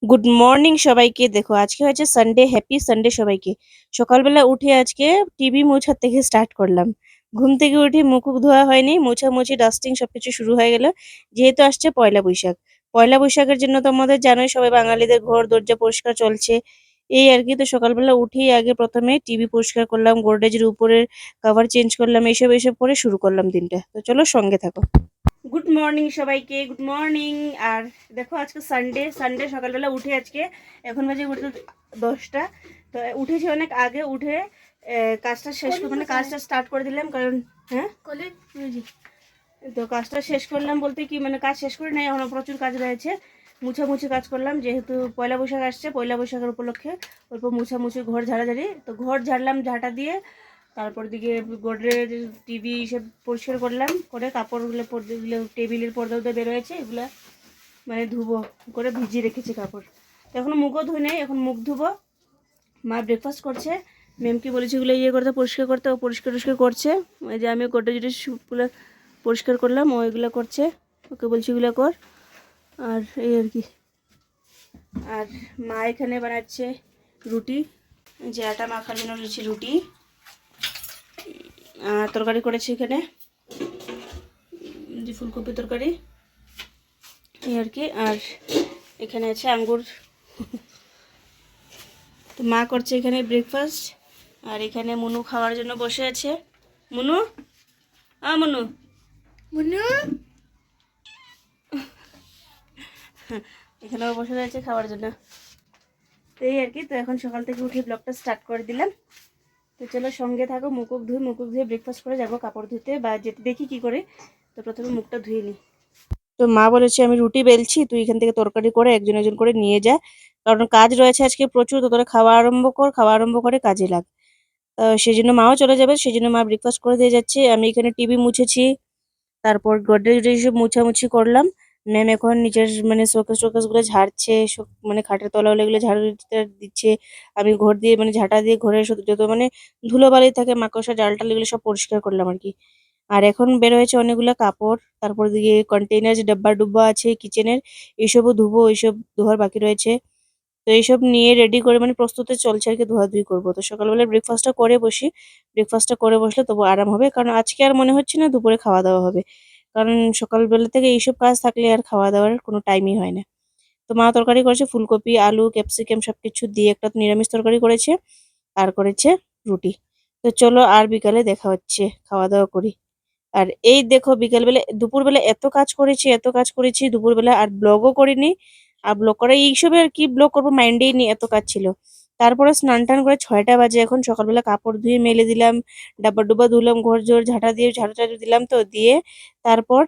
Good morning সবাইকে। দেখো আজকে হচ্ছে সানডে, হ্যাপি সানডে সবাইকে। সকালবেলা উঠে আজকে টিভি মোছার থেকে স্টার্ট করলাম। ঘুম থেকে উঠে মুখ ধোয়া হয়নি, মোছামুছি ডাস্টিং সবকিছু শুরু হয়ে গেল। যেহেতু আসছে পয়লা বৈশাখ, পয়লা বৈশাখের জন্য তো আমাদের জানোই সবাই বাঙালিদের ঘর দরজা পরিষ্কার চলছে। এই আর কি। তো সকালবেলা উঠেই আগে প্রথমে টিভি পরিষ্কার করলাম, গোদরেজের উপরের কভার চেঞ্জ করলাম, এইসব এইসব করে শুরু করলাম দিনটা। তো চলো সঙ্গে থাকো। গুড মর্নিং সবাইকে, গুড মর্নিং। আর দেখো আজকে সানডে, সকালবেলা উঠে আজকে এখন বাজে উঠে 10টা। তো উঠেছি অনেক আগে, উঠে কাজটা শেষ করে মানে কাজটা স্টার্ট করে দিলাম। কারণ হ্যাঁ তো কাজটা শেষ করলাম বলতে কি মানে কাজ শেষ করে নাই, এখনো প্রচুর কাজ রয়েছে। মুছামুছি কাজ করলাম, যেহেতু পয়লা বৈশাখ আসছে, পয়লা বৈশাখের উপলক্ষে অল্প মুছামুছি, ঘর ঝাড়াঝাড়ি। তো ঘর ঝাড়লাম ঝাঁটা দিয়ে, তারপর দিকে গোদরেজ টিভি সব পরিষ্কার করলাম, করে কাপড়গুলো পর্দাগুলো টেবিলের পর্দা উর্দা বেরোয়েছে, এগুলো মানে ধুবো করে ভিজিয়ে রেখেছি কাপড়। তো এখনও মুখও ধুই নাই, এখন মুখ ধুবো। মা ব্রেকফাস্ট করছে, ম্যামকে বলেছি এগুলো ইয়ে করতে, পরিষ্কার করতে। ও পরিষ্কার টরিষ্কার করছে। ওই যে আমি গোদরেজ সবগুলো পরিষ্কার করলাম, ও এগুলো করছে। ওকে বলছি এগুলো কর। আর এই আর কি। আর মা এখানে বানাচ্ছে রুটি, যে আটা মাখার জন্য রয়েছে রুটি। আর তরকারি করেছি এখানে, যে ফুলকপি তরকারি, এই আর কি। আর এখানে আছে আঙ্গুর। তো মা করছে এখানে ব্রেকফাস্ট। আর এখানে মুনু খাওয়ার জন্য বসে আছে। মুনু, মুনু, মুনু এখানেও বসে রয়েছে খাওয়ার জন্য। তো এই আর কি। তো এখন সকাল থেকে উঠে ব্লগটা স্টার্ট করে দিলাম। তো চলো সঙ্গে থাকো। মুখ ধুয়ে ব্রেকফাস্ট করে যাবো কাপড় ধুতে, বা যেতে দেখি কি করে। তো প্রথমে মুখটা ধুয়ে নিই। তো মা বলেছে আমি রুটি বেলছি, তুই এখান থেকে তরকারি করে একজন একজন করে নিয়ে যা, কারণ কাজ রয়েছে আজকে প্রচুর। তো তোরা খাওয়া আরম্ভ কর, খাওয়া আরম্ভ করে কাজে লাগ। সেই জন্য মাও চলে যাবে, সেই জন্য মা ব্রেকফাস্ট করে দিয়ে যাচ্ছে। আমি এখানে টিভি মুছেছি, তারপর গোদরেজ সব মুছামুছি করলাম। ম্যাম এখন নিচের মানে শোকেস টোকেস গুলো ঝাড়ছে, সব মানে খাটের তলাগুলো এগুলো ঝাড়ু দিচ্ছে। আমি ঘর দিয়ে মানে ঝাঁটা দিয়ে ঘরের যত মানে ধুলোবালি থাকে, মাকড়সা জাল টাল এগুলো সব পরিষ্কার করলাম আর কি। আর এখন বের হয়েছে অনেকগুলো কাপড়, তারপর দিকে কন্টেনার যে ডাব্বা ডুব্বা আছে কিচেনের, এইসবও ধুবো, এইসব ধোয়ার বাকি রয়েছে। তো এইসব নিয়ে রেডি করে মানে প্রস্তুতি চলছে আর কি, ধোয়াধুয়ি করবো। তো সকালবেলা ব্রেকফাস্টটা করে বসি, ব্রেকফাস্টটা করে বসলে তবু আরাম হবে, কারণ আজকে আর মনে হচ্ছে না দুপুরে খাওয়া দাওয়া হবে। কারণ সকালবেলা থেকে এইসব কাজ থাকলে আর খাওয়া দাওয়ার কোনো টাইমই হয় না। তো মা তরকারি করেছে ফুলকপি আলু ক্যাপসিকাম সবকিছু দিয়ে, একটা নিরামিষ তরকারি করেছে, আর করেছে রুটি। তো চলো আর বিকালে দেখা হচ্ছে, খাওয়া দাওয়া করি। আর এই দেখো বিকেলবেলা দুপুরবেলা এত কাজ করেছি দুপুরবেলা, আর ব্লগও করিনি। আর ব্লগ করে এইসবে আর কি ব্লগ করবো, মাইন্ডেই নেই, এত কাজ ছিল। তারপরে স্নান টান করে 6টা বাজে, এখন সকালবেলা কাপড় ধুয়ে মেলে দিলাম, ডাব্বা ডুব্বা ধুলাম, ঘর জোর ঝাঁটা দিয়ে ঝাড়ু টাড়ু দিলাম। তো দিয়ে তারপর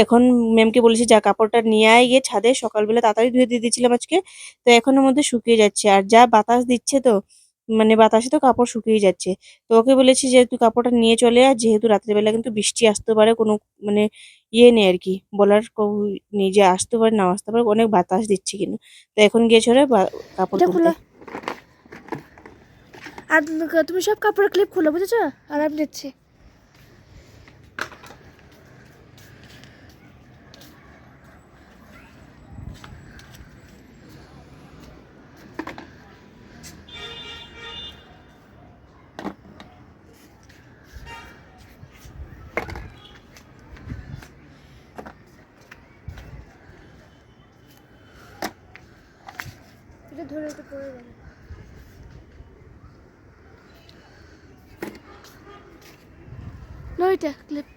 এখন ম্যামকে বলেছি যা কাপড়টা নিয়ে আয় গিয়ে ছাদে, সকালবেলা তাড়াতাড়ি ধুয়ে দিয়ে দিয়েছিলাম আজকে। তো এখনের মধ্যে শুকিয়ে যাচ্ছে, আর যা বাতাস দিচ্ছে, তো মানে বাতাসে তো কাপড় শুকিয়ে যাচ্ছে। তো ওকে বলেছি যে তুই কাপড়টা নিয়ে চলে আয়, যেহেতু রাত্রেবেলা কিন্তু বৃষ্টি আসতে পারে, কোনো মানে ইয়ে নেই আর কি, বলার নেই যে আসতে পারে না আসতে পারে, অনেক বাতাস দিচ্ছে কিন্তু। তো এখন গিয়ে চলে কাপড় এটা তুলতে। খোলা। আর তুমি সব কাপড়ের ক্লিপ খুলো, বুঝেছো? আর আমি দিচ্ছি। এটা ধরে এটা পড়ে গেল। নয়টা ক্লিপ।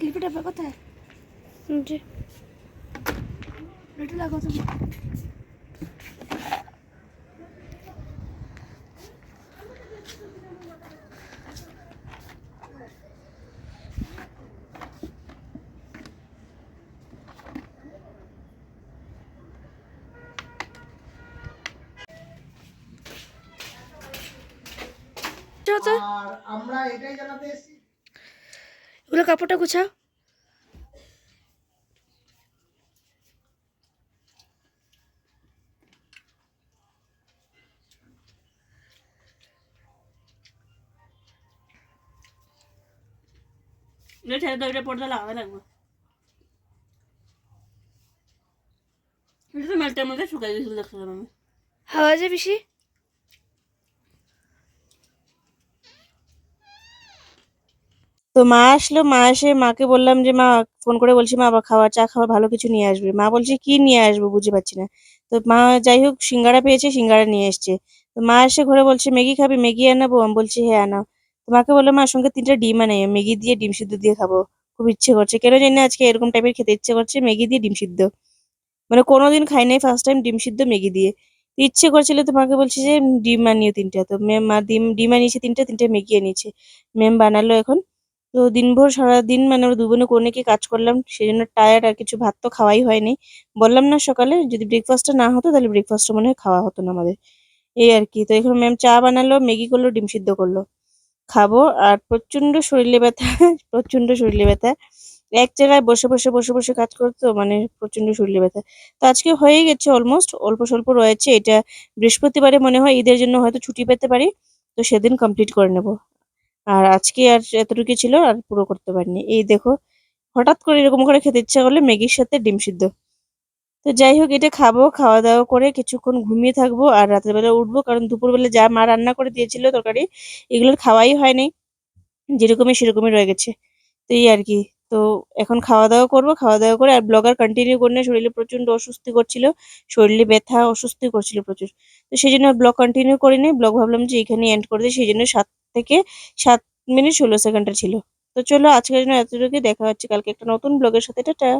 ক্লিপটা কোথায়? এটা লাগাও তুমি। নাও তো, আর আমরা এটাই জানাতে এসেছি। এগুলো কাপড়টা গুছাও। ছেড়ে দাও, এটা পর্দা লাগাতে লাগবে। এটা তো মেলটার মধ্যে শুকাই গেছিল দেখছিলাম আমি। হাওয়া যে বেশি। তো মা আসলো, মা এসে মাকে বললাম যে মা, ফোন করে বলছি মা আবার খাওয়া চা খাওয়া ভালো কিছু নিয়ে আসবে। মা বলছে কি নিয়ে আসবো বুঝতে পারছি না। তো মা যাই হোক সিঙ্গারা পেয়েছে, সিঙ্গারা নিয়ে এসছে। তো মা এসে ঘরে বলছে ম্যাগি খাবি, ম্যাগি আনাবো? আমি বলছি হ্যাঁ আনাও। তো মাকে বললাম মা সঙ্গে 3টা ডিম আনাই, ম্যাগি দিয়ে ডিম সিদ্ধ দিয়ে খাবো। খুব ইচ্ছে করছে, কেন জানি না আজকে এরকম টাইপের খেতে ইচ্ছে করছে, ম্যাগি দিয়ে ডিম সিদ্ধ। মানে কোনোদিন খাই নাই, ফার্স্ট টাইম ডিম সিদ্ধ ম্যাগি দিয়ে। তো ইচ্ছে করছিল, তো মাকে বলছি যে ডিম আনিও 3টা। তো ম্যাম মা ডিম ডিম আনিয়েছে 3টা, 3টা ম্যাগি আনিয়েছে। ম্যাম বানালো এখন। তো দিনভর সারাদিন মানে আমরা দুবোনে কোনে কি কাজ করলাম, সেই জন্য টায়ার্ড, আর কিছু ভাত তো খাওয়াই হয়নি। বললাম না সকালে যদি ব্রেকফাস্টটা না হতো তাহলে ব্রেকফাস্টটা মনে হয় খাওয়া হতো না আমাদের। এই আর কি। তো এখন ম্যাম চা বানালো, ম্যাগি করলো, ডিম সিদ্ধ করলো, খাবো। আর প্রচন্ড শরীরে ব্যথা প্রচন্ড শরীরে ব্যথা। এক জায়গায় বসে বসে বসে বসে কাজ করতো, মানে প্রচন্ড শরীরে ব্যথা। তো আজকে হয়ে গেছে অলমোস্ট, অল্প স্বল্প রয়েছে। এটা বৃহস্পতিবারে মনে হয় ঈদের জন্য হয়তো ছুটি পেতে পারি, তো সেদিন কমপ্লিট করে নেব। আর আজকে আর এতটুকু ছিল, আর পুরো করতে পারিনি। এই দেখো, হঠাৎ করে এরকম করে খেতে ইচ্ছা করলে ম্যাগির সাথে ডিম সিদ্ধ। তো যাই হোক, এটা খাবো, খাওয়া দাওয়া করে কিছুক্ষণ ঘুমিয়ে থাকবো, আর রাতের বেলা উঠবো, কারণ দুপুরবেলা যা মা রান্না করে দিয়েছিল তরকারি, এগুলোর খাওয়াই হয়নি, যেরকমই সেরকমই রয়ে গেছে। তো এই আর কি। তো এখন খাওয়া দাওয়া করবো, খাওয়া দাওয়া করে আর ব্লগার কন্টিনিউ করে, শরীরে প্রচন্ড অস্বস্তি করছিল, শরীরে ব্যথা অস্বস্তি করছিল প্রচুর। তো সেই জন্য ব্লগ কন্টিনিউ করিনি, ব্লগ ভাবলাম যে এখানে এন্ড করে দিই, সেই জন্য 7 থেকে 7 মিনিট 16 সেকেন্ডের ছিল। তো চলো আজকের জন্য এতটুকু, দেখা হচ্ছে কালকে একটা নতুন ব্লগের সাথে। টাটা।